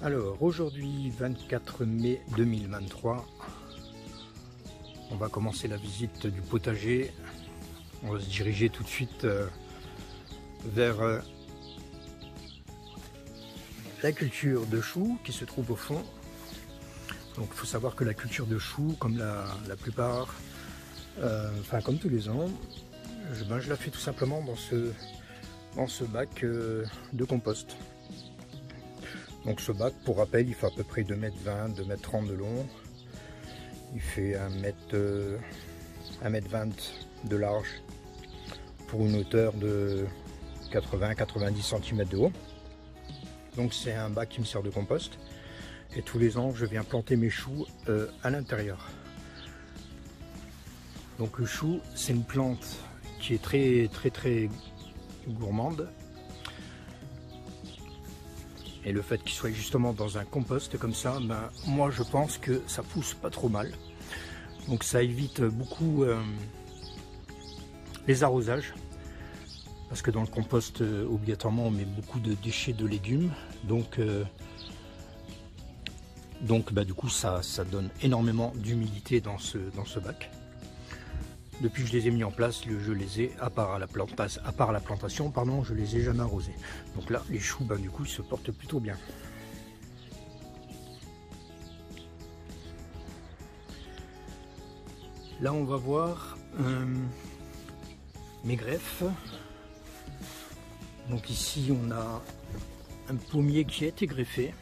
Alors aujourd'hui 24 mai 2023, on va commencer la visite du potager. On va se diriger tout de suite vers la culture de choux qui se trouve au fond. Donc il faut savoir que la culture de choux, comme la plupart, comme tous les ans, je la fais tout simplement dans ce bac de compost. Donc ce bac, pour rappel, il fait à peu près 2,20 m, 2,30 m de long. Il fait 1,20 m de large pour une hauteur de 80-90 cm de haut. Donc c'est un bac qui me sert de compost. Et tous les ans, je viens planter mes choux à l'intérieur. Donc le chou, c'est une plante qui est très gourmande. Et le fait qu'il soit justement dans un compost comme ça, moi je pense que ça pousse pas trop mal. Donc ça évite beaucoup les arrosages. Parce que dans le compost, obligatoirement, on met beaucoup de déchets de légumes. Donc du coup, ça donne énormément d'humidité dans ce bac. Depuis que je les ai mis en place, je les ai, à part la plantation, pardon, je les ai jamais arrosés. Donc là, les choux, du coup, ils se portent plutôt bien. Là, on va voir mes greffes. Donc ici, on a un pommier qui a été greffé.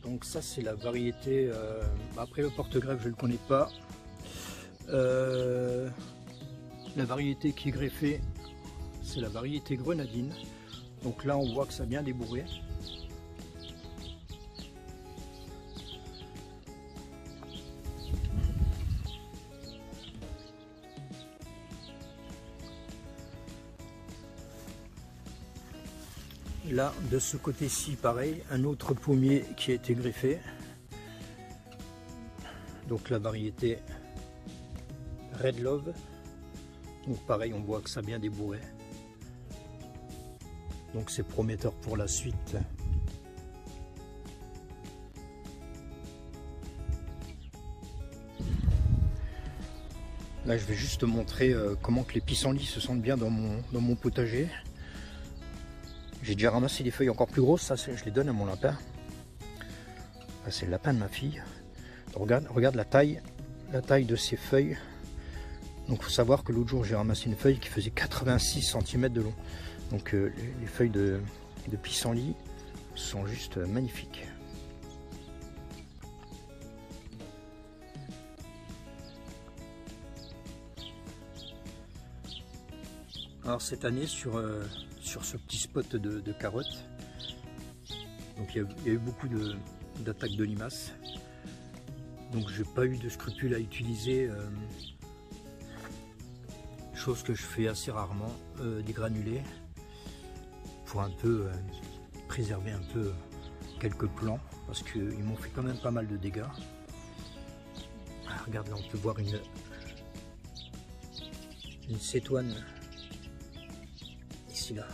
Donc ça, c'est la variété. Après, le porte-greffe, je ne le connais pas. La variété qui est greffée, c'est la variété grenadine. Donc là, on voit que ça a bien débourré. Là, de ce côté-ci, pareil, un autre pommier qui a été greffé. Donc la variété Red Love. Donc pareil, on voit que ça a bien débourré. Donc c'est prometteur pour la suite. Là, je vais juste te montrer comment que les pissenlits se sentent bien dans mon potager. J'ai déjà ramassé des feuilles encore plus grosses, ça je les donne à mon lapin. C'est le lapin de ma fille. Regarde la taille de ces feuilles. Donc il faut savoir que l'autre jour j'ai ramassé une feuille qui faisait 86 cm de long. Donc les feuilles de pissenlit sont juste magnifiques. Alors cette année sur ce petit spot de carottes, donc il y a eu beaucoup d'attaques de limaces. Donc j'ai pas eu de scrupules à utiliser, chose que je fais assez rarement, des granulés pour un peu préserver un peu quelques plants parce qu'ils m'ont fait quand même pas mal de dégâts. Regarde, là on peut voir une cétoine ici là.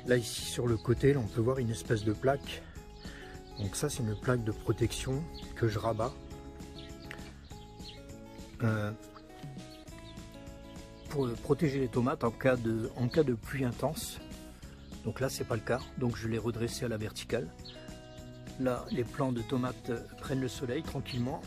Là ici sur le côté, là, on peut voir une espèce de plaque. Donc ça c'est une plaque de protection que je rabats pour protéger les tomates en cas de pluie intense. Donc là c'est pas le cas, donc je l'ai redressé à la verticale. Là les plants de tomates prennent le soleil tranquillement.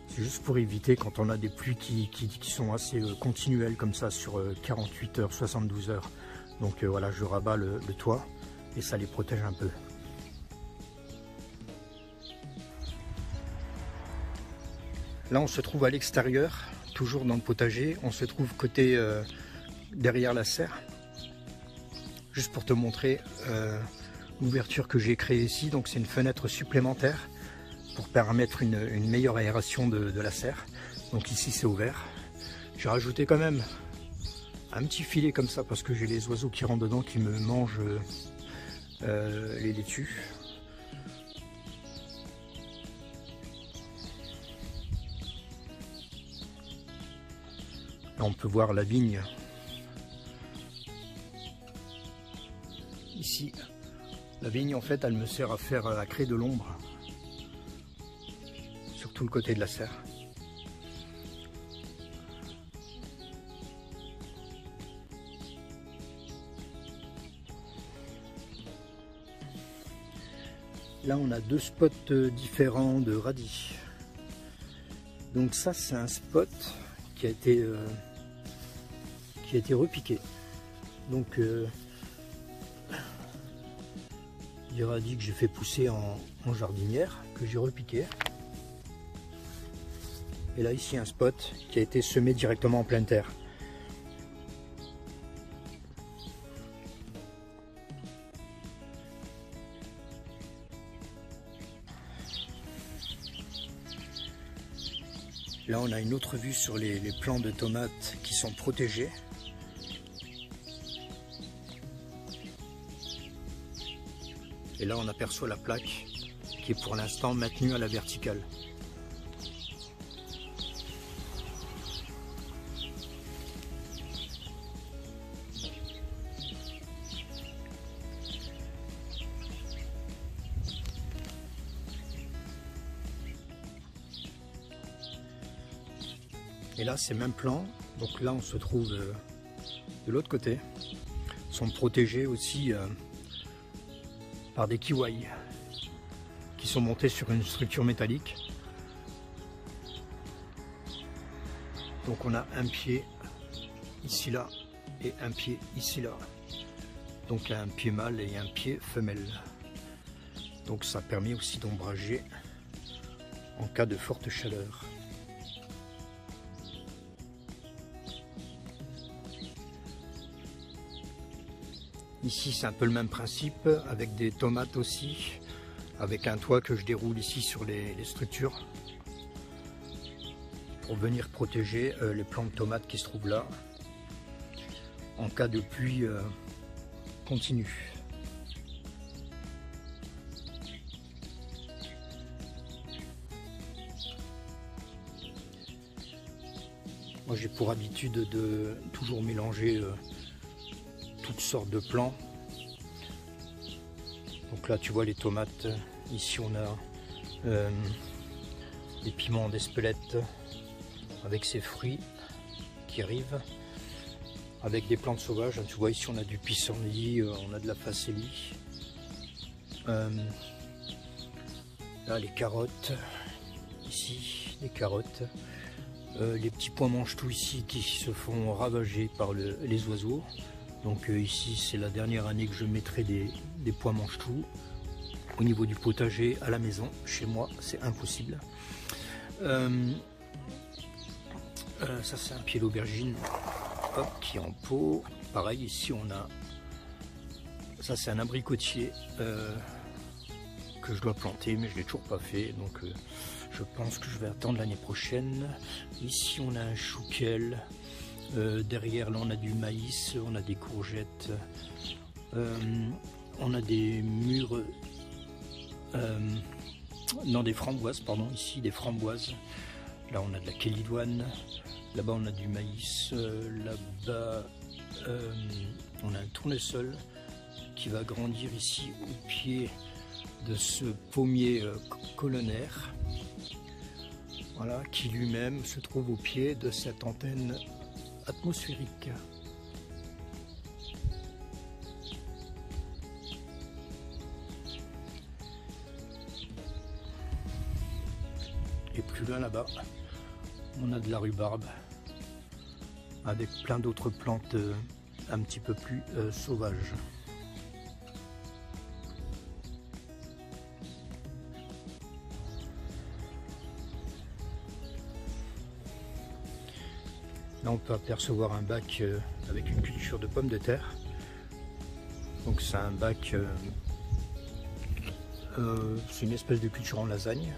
C'est juste pour éviter quand on a des pluies qui sont assez continuelles comme ça sur 48 heures, 72 heures. Donc voilà, je rabats le toit et ça les protège un peu. Là on se trouve à l'extérieur, toujours dans le potager. On se trouve côté derrière la serre. Juste pour te montrer l'ouverture que j'ai créée ici. Donc c'est une fenêtre supplémentaire pour permettre une meilleure aération de la serre. Donc ici c'est ouvert. J'ai rajouté quand même un petit filet comme ça parce que j'ai les oiseaux qui rentrent dedans qui me mangent les laitues. Là, on peut voir la vigne. Ici, la vigne, en fait, elle me sert à créer de l'ombre sur tout le côté de la serre. Là, on a deux spots différents de radis. Donc ça, c'est un spot qui a été repiqué. Donc des radis que j'ai fait pousser en jardinière, que j'ai repiqué. Et là, ici, un spot qui a été semé directement en pleine terre. Là, on a une autre vue sur les plants de tomates qui sont protégés. Et là, on aperçoit la plaque qui est pour l'instant maintenue à la verticale. Et là, ces mêmes plants, donc là, on se trouve de l'autre côté, sont protégés aussi par des kiwais qui sont montés sur une structure métallique. Donc on a un pied ici là et un pied ici là. Donc un pied mâle et un pied femelle. Donc ça permet aussi d'ombrager en cas de forte chaleur. Ici, c'est un peu le même principe, avec des tomates aussi, avec un toit que je déroule ici sur les structures, pour venir protéger les plants de tomates qui se trouvent là, en cas de pluie continue. Moi, j'ai pour habitude de toujours mélanger toutes sortes de plants. Donc là, tu vois les tomates. Ici, on a des piments d'Espelette avec ses fruits qui arrivent, avec des plantes sauvages. Tu vois, ici, on a du pissenlit, on a de la facélie. Là, les carottes. Ici, les carottes. Les petits pois mange-tout ici qui se font ravager par les oiseaux. Donc ici, c'est la dernière année que je mettrai des pois mange-tout. Au niveau du potager à la maison, chez moi, c'est impossible. Ça, c'est un pied d'aubergine qui est en pot. Pareil, ici, on a... Ça, c'est un abricotier que je dois planter, mais je ne l'ai toujours pas fait. Donc, je pense que je vais attendre l'année prochaine. Ici, on a un chouquel. Derrière, là, on a du maïs, on a des courgettes, on a des mûres, non, des framboises, pardon, ici, des framboises. Là, on a de la kélidoine, là-bas, on a du maïs, là-bas, on a un tournesol qui va grandir ici au pied de ce pommier colonnaire, voilà, qui lui-même se trouve au pied de cette antenne atmosphérique. Et plus loin là-bas, on a de la rhubarbe avec plein d'autres plantes un petit peu plus sauvages. Là, on peut apercevoir un bac avec une culture de pommes de terre. Donc c'est un bac, c'est une espèce de culture en lasagne.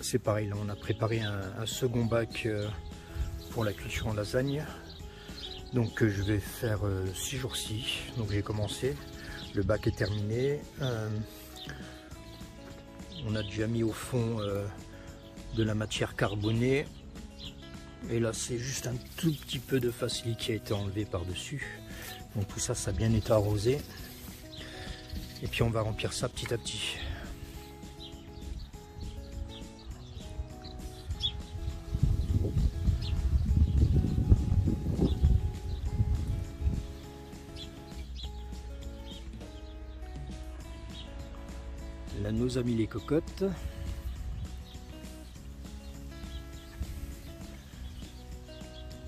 C'est pareil, là on a préparé un second bac pour la culture en lasagne. Donc je vais faire 6 jours-ci. Donc j'ai commencé, le bac est terminé. On a déjà mis au fond de la matière carbonée. Et là c'est juste un tout petit peu de facili qui a été enlevé par-dessus. Donc tout ça, ça a bien été arrosé. Et puis on va remplir ça petit à petit. Là nous a mis les cocottes.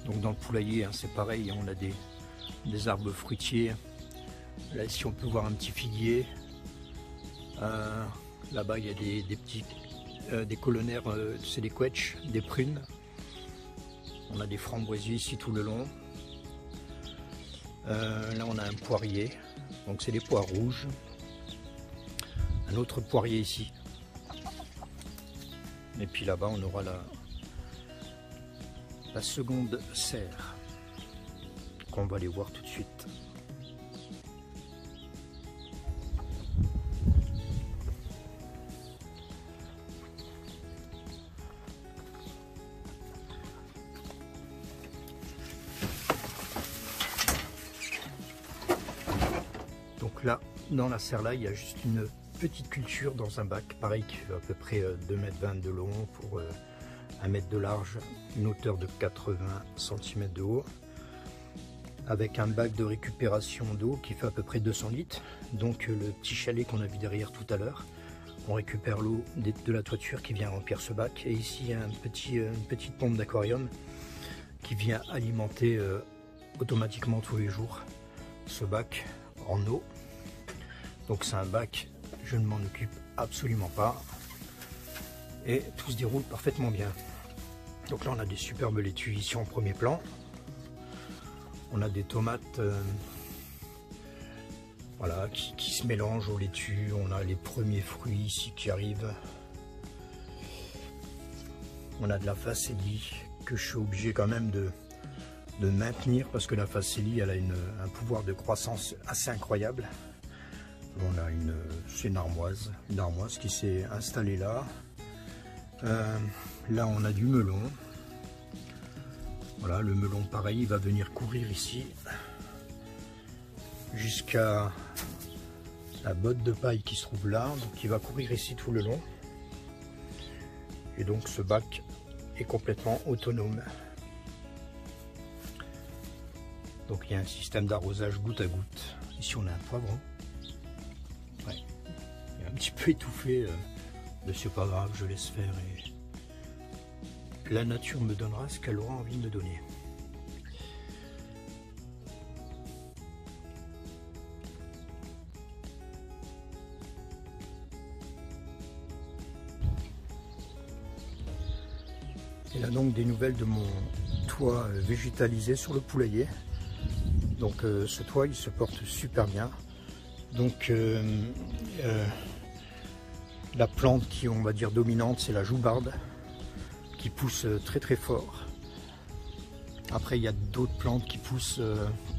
Donc dans le poulailler, hein, c'est pareil, on a des arbres fruitiers. Là ici on peut voir un petit figuier. Là-bas il y a des petits des colonnaires, c'est des quetchs, des prunes. On a des framboisiers ici tout le long. Là on a un poirier, donc c'est des poires rouges. Un autre poirier ici. Et puis là-bas on aura la seconde serre qu'on va aller voir tout de suite. Donc là, dans la serre là, il y a juste une petite culture dans un bac, pareil qui fait à peu près 2,20 m de long pour 1 m de large, une hauteur de 80 cm de haut, avec un bac de récupération d'eau qui fait à peu près 200 litres. Donc le petit chalet qu'on a vu derrière tout à l'heure, on récupère l'eau de la toiture qui vient remplir ce bac. Et ici il y a une petite pompe d'aquarium qui vient alimenter automatiquement tous les jours ce bac en eau. Donc c'est un bac, je ne m'en occupe absolument pas et tout se déroule parfaitement bien. Donc là on a des superbes laitues ici en premier plan. On a des tomates voilà, qui se mélangent aux laitues. On a les premiers fruits ici qui arrivent. On a de la facélie que je suis obligé quand même de maintenir parce que la facélie elle a un pouvoir de croissance assez incroyable. On a c'est une armoise qui s'est installée là. Là on a du melon. Voilà, le melon pareil, il va venir courir ici jusqu'à la botte de paille qui se trouve là. Donc il va courir ici tout le long. Et donc ce bac est complètement autonome. Donc il y a un système d'arrosage goutte à goutte. Ici on a un poivron. Ouais. Il est un petit peu étouffé, mais c'est pas grave, je laisse faire et la nature me donnera ce qu'elle aura envie de me donner. Et là donc des nouvelles de mon toit végétalisé sur le poulailler. Donc ce toit il se porte super bien. Donc la plante qui on va dire dominante c'est la joubarde qui pousse très très fort. Après il y a d'autres plantes qui poussent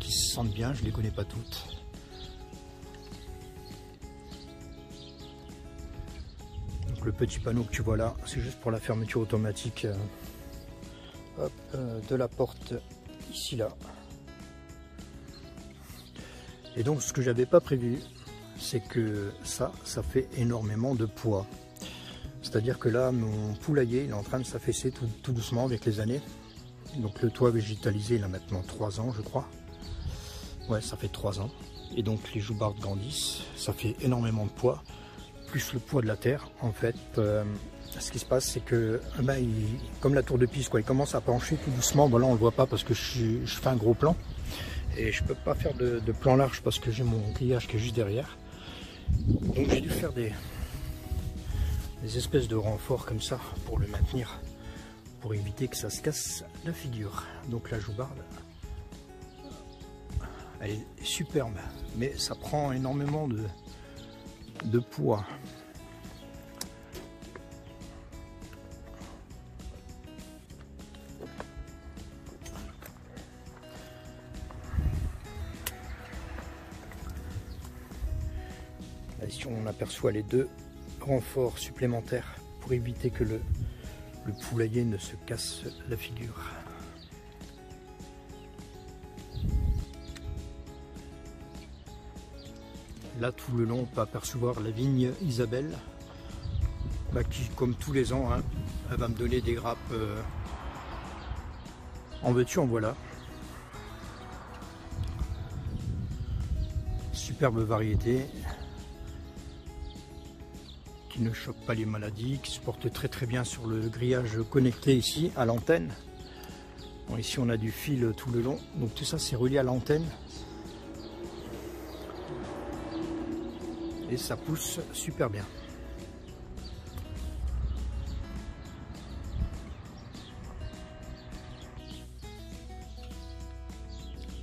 qui se sentent bien, je les connais pas toutes. Donc le petit panneau que tu vois là c'est juste pour la fermeture automatique de la porte ici là. Et donc ce que j'avais pas prévu, c'est que ça fait énormément de poids. C'est-à-dire que là, mon poulailler il est en train de s'affaisser tout doucement avec les années. Donc le toit végétalisé, il a maintenant 3 ans, je crois. Ouais, ça fait 3 ans. Et donc les joubardes grandissent, ça fait énormément de poids, plus le poids de la terre. En fait, ce qui se passe, c'est que, comme la tour de Pise, quoi, il commence à pencher tout doucement. Bon là, on le voit pas parce que je fais un gros plan. Et je peux pas faire de plan large parce que j'ai mon grillage qui est juste derrière. Donc j'ai dû faire des espèces de renforts comme ça pour le maintenir, pour éviter que ça se casse la figure. Donc la joubarde, elle est superbe, mais ça prend énormément de poids. Ici on aperçoit les 2 renforts supplémentaires pour éviter que le poulailler ne se casse la figure. Là tout le long on peut apercevoir la vigne Isabelle, qui comme tous les ans, hein, elle va me donner des grappes en veux-tu en voilà. Superbe variété qui ne choque pas les maladies, qui se porte très très bien sur le grillage connecté ici à l'antenne. Bon, ici on a du fil tout le long, donc tout ça c'est relié à l'antenne et ça pousse super bien.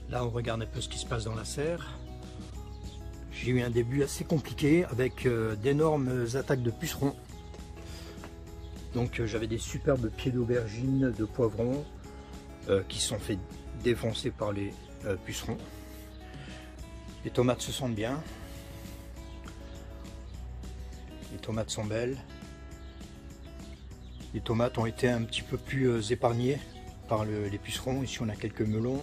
Là on regarde un peu ce qui se passe dans la serre. J'ai eu un début assez compliqué avec d'énormes attaques de pucerons. Donc j'avais des superbes pieds d'aubergine, de poivrons qui se sont fait défoncer par les pucerons. Les tomates se sentent bien. Les tomates sont belles. Les tomates ont été un petit peu plus épargnées par les pucerons. Ici on a quelques melons.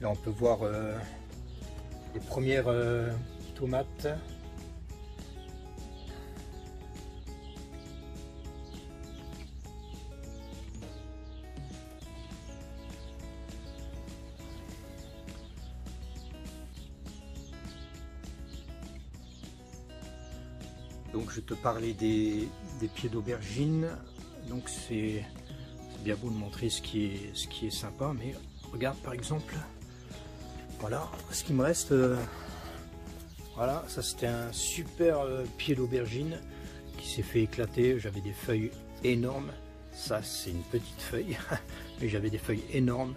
Là on peut voir les premières tomates. Donc je te parlais des pieds d'aubergine. Donc c'est bien beau de montrer ce qui est sympa, mais regarde par exemple. Voilà ce qui me reste. Voilà, ça c'était un super pied d'aubergine qui s'est fait éclater. J'avais des feuilles énormes. Ça c'est une petite feuille, mais j'avais des feuilles énormes.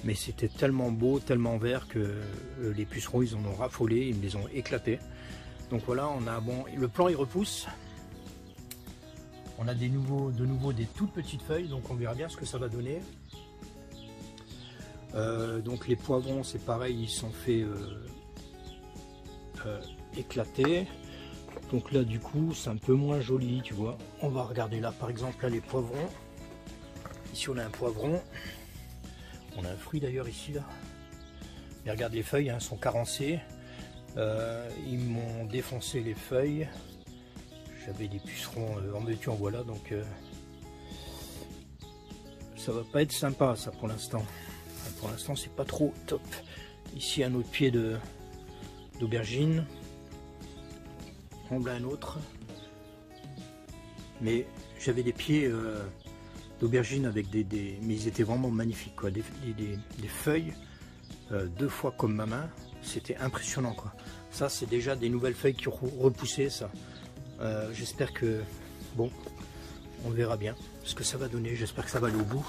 Mais c'était tellement beau, tellement vert que les pucerons ils en ont raffolé, ils me les ont éclatés. Donc voilà, on a bon, le plan il repousse. On a de nouveau des toutes petites feuilles, donc on verra bien ce que ça va donner. Donc les poivrons c'est pareil, ils sont fait éclater. Donc là du coup c'est un peu moins joli, tu vois. On va regarder là par exemple là, les poivrons. Ici on a un poivron. On a un fruit d'ailleurs ici là. Mais regarde les feuilles, hein, sont carencées. Ils m'ont défoncé les feuilles. J'avais des pucerons en veux-tu en voilà, donc ça va pas être sympa ça pour l'instant. Pour l'instant c'est pas trop top. Ici un autre pied d'aubergine. On a un autre. Mais j'avais des pieds d'aubergine avec mais ils étaient vraiment magnifiques quoi. Des feuilles 2 fois comme ma main. C'était impressionnant quoi. Ça c'est déjà des nouvelles feuilles qui ont repoussé ça. J'espère que bon, on verra bien ce que ça va donner. J'espère que ça va aller au bout.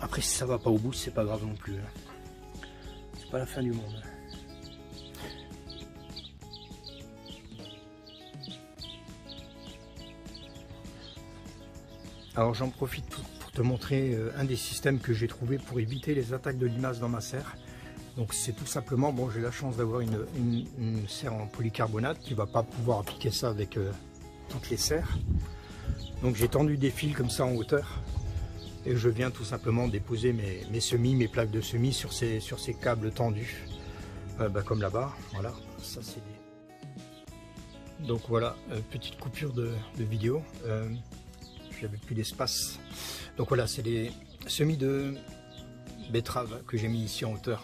Après si ça va pas au bout c'est pas grave non plus. C'est pas la fin du monde. Alors j'en profite pour te montrer un des systèmes que j'ai trouvé pour éviter les attaques de limaces dans ma serre. Donc c'est tout simplement, bon j'ai la chance d'avoir une serre en polycarbonate qui va pas pouvoir appliquer ça avec toutes les serres. Donc j'ai tendu des fils comme ça en hauteur et je viens tout simplement déposer mes semis, mes plaques de semis sur ces câbles tendus, comme là-bas. Voilà, ça c'est des... Donc voilà, petite coupure de vidéo. J'avais plus d'espace. Donc voilà, c'est des semis de betterave que j'ai mis ici en hauteur.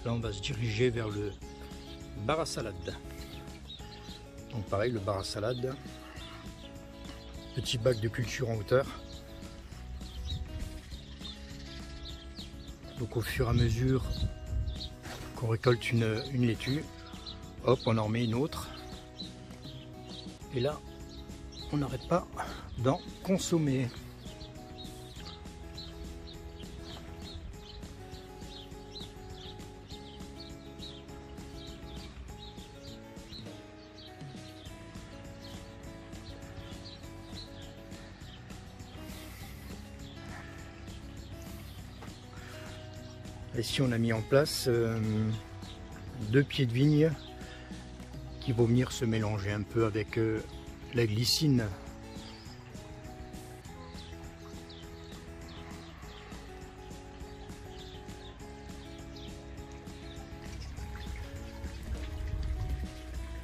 Là on va se diriger vers le bar à salade. Donc pareil, le bar à salade, petit bac de culture en hauteur. Donc au fur et à mesure qu'on récolte une laitue, hop on en remet une autre. Et là on n'arrête pas d'en consommer. Ici on a mis en place 2 pieds de vigne qui vont venir se mélanger un peu avec la glycine.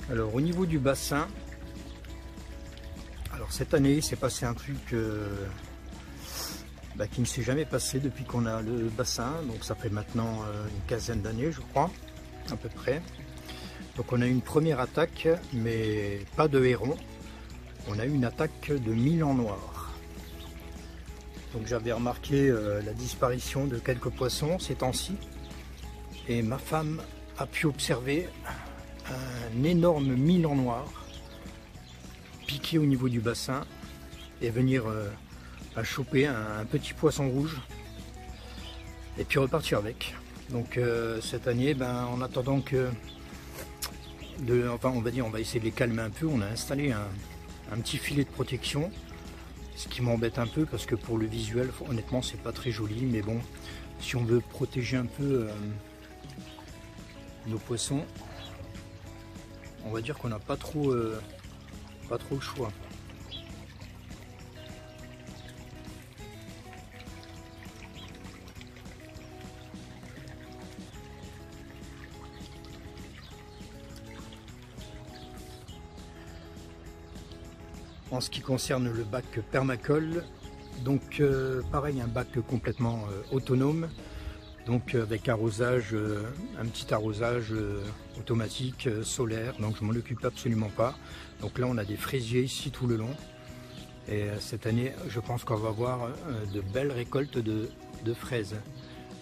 Alors au niveau du bassin, alors cette année il s'est passé un truc qui ne s'est jamais passé depuis qu'on a le bassin, donc ça fait maintenant une quinzaine d'années je crois, à peu près. Donc on a eu une première attaque, mais pas de héron, on a eu une attaque de milan noir. Donc j'avais remarqué la disparition de quelques poissons ces temps-ci, et ma femme a pu observer un énorme milan noir piquer au niveau du bassin et venir à choper un petit poisson rouge et puis repartir avec. Donc cette année, en attendant que on va dire, on va essayer de les calmer un peu, on a installé un petit filet de protection, ce qui m'embête un peu parce que pour le visuel honnêtement c'est pas très joli, mais bon, si on veut protéger un peu nos poissons, on va dire qu'on n'a pas trop le choix. En ce qui concerne le bac permacole, donc pareil, un bac complètement autonome, donc avec arrosage, un petit arrosage automatique, solaire, donc je m'en occupe absolument pas. Donc là on a des fraisiers ici tout le long, et cette année je pense qu'on va avoir de belles récoltes de fraises.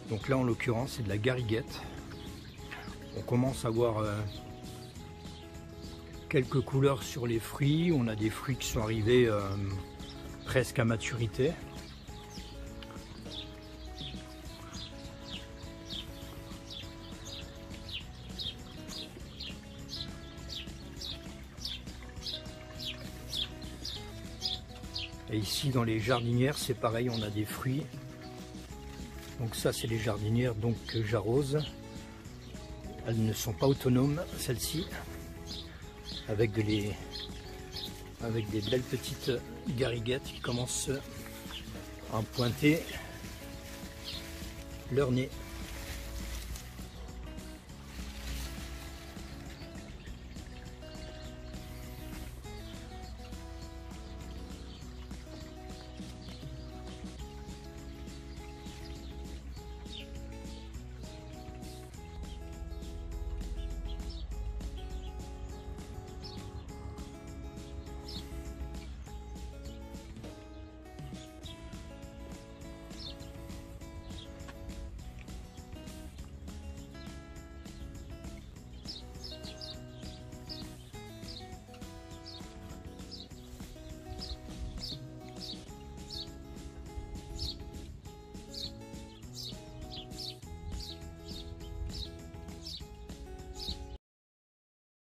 Donc là en l'occurrence c'est de la gariguette. On commence à voir quelques couleurs sur les fruits, on a des fruits qui sont arrivés presque à maturité. Et ici dans les jardinières c'est pareil, on a des fruits. Donc ça c'est les jardinières donc que j'arrose. Elles ne sont pas autonomes celles-ci, avec des belles petites gariguettes qui commencent à pointer leur nez.